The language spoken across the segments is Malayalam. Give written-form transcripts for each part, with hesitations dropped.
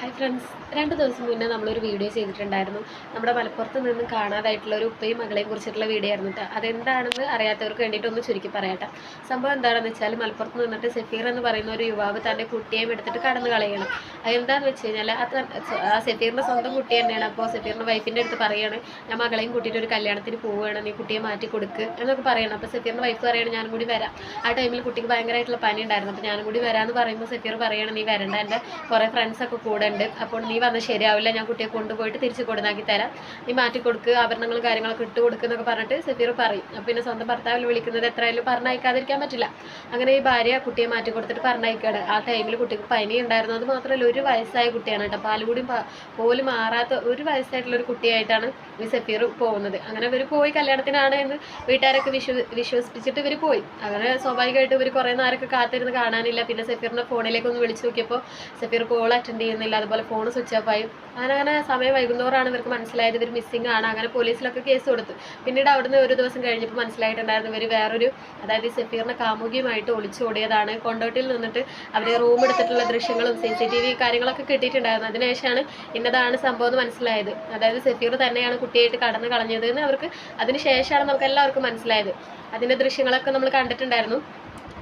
ഹായ് ഫ്രണ്ട്സ്, 2 ദിവസം മുന്നേ നമ്മളൊരു വീഡിയോ ചെയ്തിട്ടുണ്ടായിരുന്നു. നമ്മുടെ മലപ്പുറത്ത് നിന്ന് കാണാതായിട്ടുള്ള ഒരു ഉപ്പയും മകളെയും കുറിച്ചിട്ടുള്ള വീഡിയോ ആയിരുന്നു കേട്ടോ. അതെന്താണെന്ന് അറിയാത്തവർക്ക് വേണ്ടിയിട്ട് ഒന്ന് ചുരുക്കി പറയട്ടെ. സംഭവം എന്താണെന്ന് വെച്ചാൽ, മലപ്പുറത്ത് നിന്നിട്ട് സഫീർ എന്ന് പറയുന്ന ഒരു യുവാവ് തൻ്റെ കുട്ടിയെയും എടുത്തിട്ട് കടന്നു കളയണം. അതെന്താണെന്ന് വെച്ച് കഴിഞ്ഞാൽ ആ സഫീറിൻ്റെ സ്വന്തം കുട്ടി തന്നെയാണ്. അപ്പോൾ സഫീറിൻ്റെ വൈഫിൻ്റെ അടുത്ത് പറയുകയാണ്, ഞാൻ മകളെയും കൂട്ടിയിട്ട് ഒരു കല്യാണത്തിന് പോവുകയാണ്, നീ കുട്ടിയെ മാറ്റി കൊടുക്ക് എന്നൊക്കെ പറയണം. അപ്പോൾ സഫീറിൻ്റെ വൈഫ് പറയുകയാണ്, ഞാനും കൂടി വരാം. ആ ടൈമിൽ കുട്ടിക്ക് ഭയങ്കരമായിട്ടുള്ള പനി ഉണ്ടായിരുന്നു. അപ്പോൾ ഞാനും കൂടി വരാമെന്ന് പറയുമ്പോൾ സഫീർ പറയുകയാണ്, നീ വരണ്ട, എൻ്റെ കുറേ ഫ്രണ്ട്സൊക്കെ കൂടെ ഉണ്ട്, അപ്പോൾ നീ വന്ന് ശരിയാവില്ല, ഞാൻ കുട്ടിയെ കൊണ്ടുപോയിട്ട് തിരിച്ച് കൊടുന്നാക്കി തരാം, നീ മാറ്റി കൊടുക്കുക, ആഭരണങ്ങളും കാര്യങ്ങളൊക്കെ ഇട്ട് കൊടുക്കുക എന്നൊക്കെ പറഞ്ഞിട്ട് സഫീർ പറയും. അപ്പോൾ പിന്നെ സ്വന്തം ഭർത്താവിൽ വിളിക്കുന്നത് എത്രയായാലും പറഞ്ഞയക്കാതിരിക്കാൻ പറ്റില്ല. അങ്ങനെ ഈ ഭാര്യ കുട്ടിയെ മാറ്റി കൊടുത്തിട്ട് പറഞ്ഞയക്കുകയാണ്. ആ ടൈമിൽ കുട്ടിക്ക് പനി ഉണ്ടായിരുന്നു. അത് മാത്രമല്ല, 1 വയസ്സായ കുട്ടിയാണ് കേട്ടോ. പാലുകൂടി പോലും മാറാത്ത 1 വയസ്സായിട്ടുള്ള ഒരു കുട്ടിയായിട്ടാണ് ഈ സഫീർ പോകുന്നത്. അങ്ങനെ ഇവർ പോയി കല്യാണത്തിനാണ് എന്ന് വീട്ടുകാരൊക്കെ വിശ്വസിപ്പിച്ചിട്ട് ഇവർ പോയി. അങ്ങനെ സ്വാഭാവികമായിട്ട് ഇവർ കുറേ നേരമൊക്കെ കാത്തിരുന്ന് കാണാനില്ല. പിന്നെ സഫീറിൻ്റെ ഫോണിലേക്ക് ഒന്ന് വിളിച്ചു നോക്കിയപ്പോൾ സഫീർ കോൾ അറ്റൻഡ് ചെയ്യുന്നില്ല, അതുപോലെ ഫോൺ സ്വിച്ച് ഓഫ് ആയി. അങ്ങനെ സമയം വൈകുന്നവരാണ് ഇവർക്ക് മനസ്സിലായത് ഇവർ മിസ്സിംഗ് ആണ്. അങ്ങനെ പോലീസിലൊക്കെ കേസ് കൊടുത്തു. പിന്നീട് അവിടുന്ന് 1 ദിവസം കഴിഞ്ഞപ്പോൾ മനസ്സിലായിട്ടുണ്ടായിരുന്നു ഇവർ വേറൊരു, അതായത് സഫീറിനെ കാമുകിയുമായിട്ട് ഒളിച്ചോടിയതാണ്. കൊണ്ടോട്ടിയിൽ നിന്നിട്ട് അവർ റൂം എടുത്തിട്ടുള്ള ദൃശ്യങ്ങളും CCTV കാര്യങ്ങളൊക്കെ കിട്ടിയിട്ടുണ്ടായിരുന്നു. അതിനുശേഷമാണ് ഇന്നതാണ് സംഭവം എന്ന് മനസ്സിലായത്. അതായത് സഫീർ തന്നെയാണ് കുട്ടിയായിട്ട് കടന്നു കളഞ്ഞത് എന്ന് അവർക്ക് അതിനുശേഷമാണ് നമുക്ക് എല്ലാവർക്കും മനസ്സിലായത്. അതിൻ്റെ ദൃശ്യങ്ങളൊക്കെ നമ്മൾ കണ്ടിട്ടുണ്ടായിരുന്നു.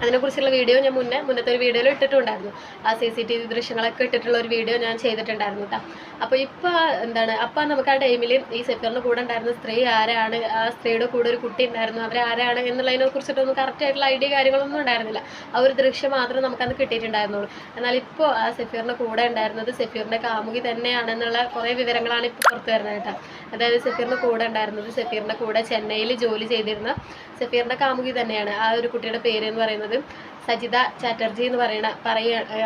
അതിനെക്കുറിച്ചുള്ള വീഡിയോ ഞാൻ മുന്നത്തെ ഒരു വീഡിയോയിൽ ഇട്ടിട്ടുണ്ടായിരുന്നു. ആ CCTV ദൃശ്യങ്ങളൊക്കെ ഇട്ടിട്ടുള്ള ഒരു വീഡിയോ ഞാൻ ചെയ്തിട്ടുണ്ടായിരുന്നു കേട്ടോ. അപ്പോൾ അപ്പോൾ നമുക്ക് ആ ടൈമിൽ ഈ സഫീറിൻ്റെ കൂടെ ഉണ്ടായിരുന്ന സ്ത്രീ ആരാണ്, ആ സ്ത്രീയുടെ കൂടെ ഒരു കുട്ടി ഉണ്ടായിരുന്നു, അവരാരാണ് എന്നുള്ളതിനെ കുറിച്ചിട്ടൊന്നും കറക്റ്റായിട്ടുള്ള ഐഡിയ കാര്യങ്ങളൊന്നും ഉണ്ടായിരുന്നില്ല. ആ ഒരു ദൃശ്യം മാത്രമേ നമുക്കന്ന് കിട്ടിയിട്ടുണ്ടായിരുന്നുള്ളൂ. എന്നാൽ ഇപ്പോൾ ആ സഫീറിൻ്റെ കൂടെ ഉണ്ടായിരുന്നത് സഫീറിൻ്റെ കാമുകി തന്നെയാണെന്നുള്ള കുറേ വിവരങ്ങളാണ് ഇപ്പോൾ പുറത്തു വരുന്നത് കേട്ടോ. അതായത് സഫീറിൻ്റെ കൂടെ ഉണ്ടായിരുന്നത്, സഫീറിൻ്റെ കൂടെ ചെന്നൈയിൽ ജോലി ചെയ്തിരുന്ന സഫീറിൻ്റെ കാമുകി തന്നെയാണ്. ആ ഒരു കുട്ടിയുടെ പേര് എന്ന് പറയുന്നത് സജിത ചാറ്റർജി എന്ന്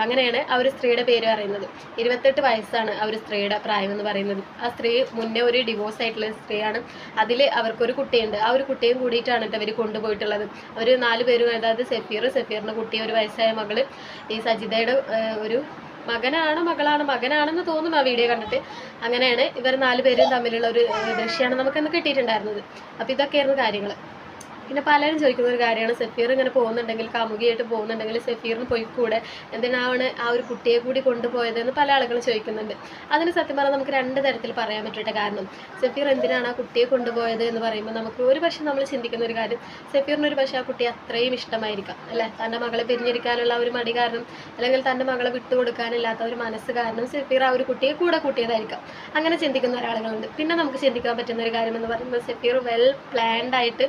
അങ്ങനെയാണ് ആ ഒരു സ്ത്രീയുടെ പേര് പറയുന്നത്. 28 വയസ്സാണ് ആ ഒരു സ്ത്രീയുടെ പ്രായം എന്ന് പറയുന്നത്. ആ സ്ത്രീ മുന്നേ ഒരു ഡിവോഴ്സ് ആയിട്ടുള്ള സ്ത്രീയാണ്. അതിൽ അവർക്കൊരു കുട്ടിയുണ്ട്. ആ ഒരു കുട്ടിയും കൂടിയിട്ടാണ് അവർ കൊണ്ടുപോയിട്ടുള്ളത്. അവർ 4 പേരും, അതായത് സഫീറിൻ്റെ കുട്ടി, 1 വയസ്സായ മകള്, ഈ സജിതയുടെ ഒരു മകനാണെന്ന് തോന്നുന്നു ആ വീഡിയോ കണ്ടിട്ട്. അങ്ങനെയാണ് ഇവർ 4 പേരും തമ്മിലുള്ള ഒരു ദൃശ്യമാണ് നമുക്കിന്ന് കിട്ടിയിട്ടുണ്ടായിരുന്നത്. അപ്പോൾ ഇതൊക്കെയായിരുന്നു കാര്യങ്ങൾ. പിന്നെ പലരും ചോദിക്കുന്ന ഒരു കാര്യമാണ്, സഫീർ ഇങ്ങനെ പോകുന്നുണ്ടെങ്കിൽ, കാമുകിയായിട്ട് പോകുന്നുണ്ടെങ്കിൽ സഫീറിന് പോയിക്കൂടെ, എന്തിനാണ് ആ ഒരു കുട്ടിയെ കൂടി കൊണ്ടുപോയതെന്ന് പല ആളുകളും ചോദിക്കുന്നുണ്ട്. അതിന് സത്യം പറഞ്ഞാൽ നമുക്ക് 2 തരത്തിൽ പറയാൻ പറ്റട്ടെ. കാരണം സഫീർ എന്തിനാണ് ആ കുട്ടിയെ കൊണ്ടുപോയത് എന്ന് പറയുമ്പോൾ നമുക്ക് ഒരു പക്ഷേ നമ്മൾ ചിന്തിക്കുന്ന ഒരു കാര്യം, സഫീറിന് ഒരു പക്ഷേ ആ കുട്ടിയെ അത്രയും ഇഷ്ടമായിരിക്കാം അല്ലേ, തൻ്റെ മകളെ പിരിഞ്ഞിരിക്കാനുള്ള ഒരു മടി കാരണം, അല്ലെങ്കിൽ തൻ്റെ മകളെ വിട്ടുകൊടുക്കാനില്ലാത്ത ഒരു മനസ്സ് കാരണം സഫീർ ആ ഒരു കുട്ടിയെ കൂടെ കൂട്ടിയതായിരിക്കാം. അങ്ങനെ ചിന്തിക്കുന്ന ഒരാളുകളുണ്ട്. പിന്നെ നമുക്ക് ചിന്തിക്കാൻ പറ്റുന്ന ഒരു കാര്യം എന്ന് പറയുമ്പോൾ, സഫീർ വെൽ പ്ലാൻഡ് ആയിട്ട്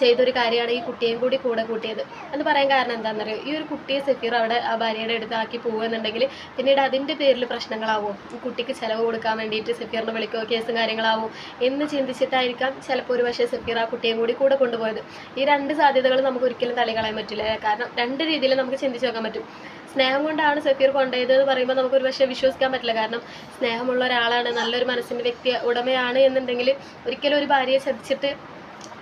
ചെയ്തൊരു കാര്യമാണ് ഈ കുട്ടിയെയും കൂടി കൂടെ കൂട്ടിയത് എന്ന് പറയാൻ കാരണം എന്താണെന്നറിയോ, ഈ ഒരു കുട്ടിയെ സഫീർ അവിടെ ആ ഭാര്യയുടെ അടുത്താക്കി പോകുമെന്നുണ്ടെങ്കിൽ പിന്നീട് അതിൻ്റെ പേരിൽ പ്രശ്നങ്ങളാവും. ഈ കുട്ടിക്ക് ചിലവ് കൊടുക്കാൻ വേണ്ടിയിട്ട് സഫീറിനെ വിളിക്കുകയോ കേസും കാര്യങ്ങളാവും എന്ന് ചിന്തിച്ചിട്ടായിരിക്കാം ചിലപ്പോൾ ഒരു പക്ഷേ സഫീർ ആ കുട്ടിയെയും കൂടി കൂടെ കൊണ്ടുപോയത്. ഈ 2 സാധ്യതകൾ നമുക്ക് ഒരിക്കലും തള്ളിക്കളയാൻ പറ്റില്ല. കാരണം 2 രീതിയിൽ നമുക്ക് ചിന്തിച്ച് നോക്കാൻ പറ്റും. സ്നേഹം കൊണ്ടാണ് സഫീർ കൊണ്ടുപോയത് എന്ന് പറയുമ്പോൾ നമുക്കൊരു പക്ഷേ വിശ്വസിക്കാൻ പറ്റില്ല. കാരണം സ്നേഹമുള്ള ഒരാളാണ്, നല്ലൊരു മനസ്സിൻ്റെ വ്യക്തി ഉടമയാണ് എന്നുണ്ടെങ്കിൽ ഒരിക്കലും ഒരു ഭാര്യയെ ചതിച്ചിട്ട്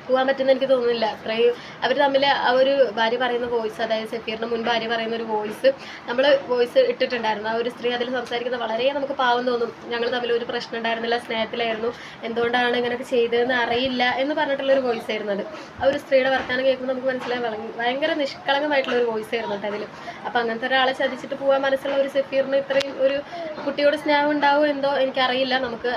പോകാൻ പറ്റുമെന്ന് എനിക്ക് തോന്നുന്നില്ല. അത്രയും അവർ തമ്മിൽ ആ ഒരു ഭാര്യ പറയുന്ന വോയിസ്, അതായത് സഫീറിന് മുൻ ഭാര്യ പറയുന്ന ഒരു വോയിസ് നമ്മൾ ഇട്ടിട്ടുണ്ടായിരുന്നു. ആ ഒരു സ്ത്രീ അതിൽ സംസാരിക്കുന്ന വളരെ നമുക്ക് പാവം തോന്നും. ഞങ്ങൾ തമ്മിൽ ഒരു പ്രശ്നം ഉണ്ടായിരുന്നില്ല, സ്നേഹത്തിലായിരുന്നു, എന്തുകൊണ്ടാണ് ഇങ്ങനെയൊക്കെ ചെയ്തതെന്ന് അറിയില്ല എന്ന് പറഞ്ഞിട്ടുള്ളൊരു വോയിസ് ആയിരുന്നത്. ആ ഒരു സ്ത്രീയുടെ വർത്തമാനം കേൾക്കുമ്പോൾ നമുക്ക് മനസ്സിലായി ഭയങ്കര നിഷ്കളങ്കമായിട്ടുള്ളൊരു വോയിസ് ആയിരുന്നു കേട്ടോ അതിൽ. അപ്പോൾ അങ്ങനത്തെ ഒരാളെ ചതിച്ചിട്ട് പോകാൻ മനസ്സുള്ള ഒരു സഫീറിന് ഇത്രയും ഒരു കുട്ടിയോട് സ്നേഹം ഉണ്ടാവും എന്തോ എനിക്കറിയില്ല. നമുക്ക്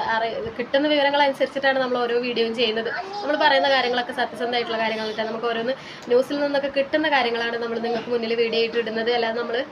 കിട്ടുന്ന വിവരങ്ങൾ അനുസരിച്ചിട്ടാണ് നമ്മൾ ഓരോ വീഡിയോയും ചെയ്യുന്നത്. നമ്മൾ പറയുന്ന കാര്യങ്ങളൊക്കെ സത്യസന്ധമായിട്ടുള്ള കാര്യങ്ങൾ കിട്ടാൻ നമുക്ക് ഓരോന്ന് ന്യൂസിൽ നിന്നൊക്കെ കിട്ടുന്ന കാര്യങ്ങളാണ് നമ്മൾ നിങ്ങൾക്ക് മുന്നിൽ വീഡിയോ ആയിട്ട് ഇടുന്നത്. അല്ലാതെ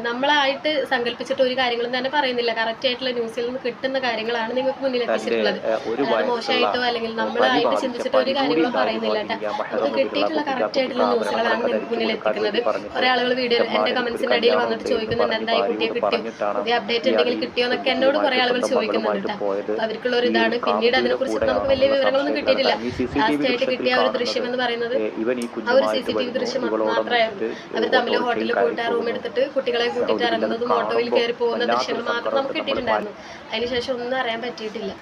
നമ്മളായിട്ട് സങ്കല്പിച്ചിട്ട് ഒരു കാര്യങ്ങളും തന്നെ പറയുന്നില്ല. കറക്റ്റ് ആയിട്ടുള്ള ന്യൂസിൽ നിന്ന് കിട്ടുന്ന കാര്യങ്ങളാണ് നിങ്ങൾക്ക് മുന്നിൽ എത്തിച്ചിട്ടുള്ളത്. അല്ലാതെ മോശമായിട്ടോ അല്ലെങ്കിൽ നമ്മളായിട്ട് ചിന്തിച്ചിട്ടോ ഒരു കാര്യങ്ങളും പറയുന്നില്ല കേട്ടോ. നമുക്ക് കിട്ടിയിട്ടുള്ള കറക്റ്റ് ആയിട്ടുള്ള ന്യൂസുകളാണ് നിങ്ങൾക്ക് മുന്നിൽ എത്തിക്കുന്നത്. കുറേ ആളുകൾ വീഡിയോ എൻ്റെ കമൻസിൻ്റെ ഇടയിൽ വന്നിട്ട് ചോദിക്കുന്നുണ്ട്, എന്തായി കുട്ടിയെ കിട്ടിയോ, പുതിയ അപ്ഡേറ്റ് എന്തെങ്കിലും കിട്ടിയോ എന്നൊക്കെ എന്നോട് കുറേ ആളുകൾ ചോദിക്കുന്നുണ്ട് കേട്ടോ. അവർക്കുള്ള ഒരു ഇതാണ്. പിന്നീട് അതിനെക്കുറിച്ച് നമുക്ക് വലിയ വിവരങ്ങളൊന്നും കിട്ടിയിട്ടില്ല. ലാസ്റ്റായിട്ട് കിട്ടിയ ആ ഒരു ദൃശ്യം എന്ന് പറയുന്നത് ആ ഒരു CCTV ദൃശ്യം മാത്രമായിരുന്നു. അവർ തമ്മിൽ ഹോട്ടലിൽ പോയിട്ട് ആ റൂം എടുത്തിട്ട് കുട്ടികളെ കൂട്ടിയിട്ട് ഇറങ്ങുന്നതും ഓട്ടോയിൽ കയറി പോകുന്ന ദൃശ്യങ്ങൾ മാത്രം നമുക്ക് കിട്ടിയിട്ടുണ്ടായിരുന്നു. അതിനുശേഷം ഒന്നും അറിയാൻ പറ്റിയിട്ടില്ല.